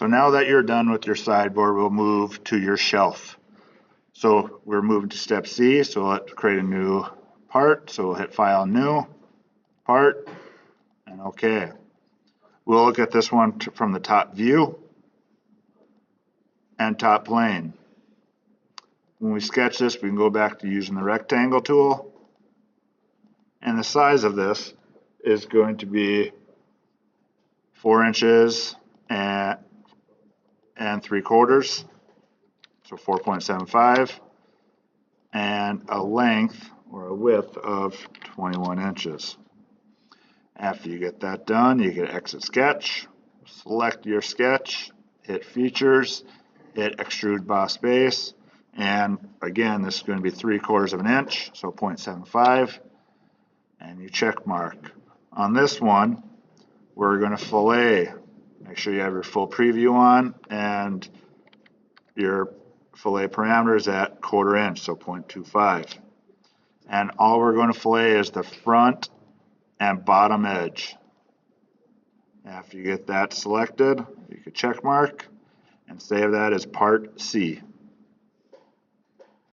So now that you're done with your sideboard, we'll move to your shelf. So we're moving to step C, so let's create a new part. So we'll hit File, New, Part, and OK. We'll look at this one from the top view and top plane. When we sketch this, we can go back to using the rectangle tool. And the size of this is going to be 4 inches and 3/4, so 4.75, and a length or a width of 21 inches. After you get that done, you can exit sketch, select your sketch, hit features, hit extrude boss base, and again, this is going to be 3/4 of an inch, so 0.75, and you check mark. On this one, we're going to fillet. Make sure you have your full preview on and your fillet parameters at 1/4 inch, so 0.25. And all we're going to fillet is the front and bottom edge. After you get that selected, you can check mark and save that as part C.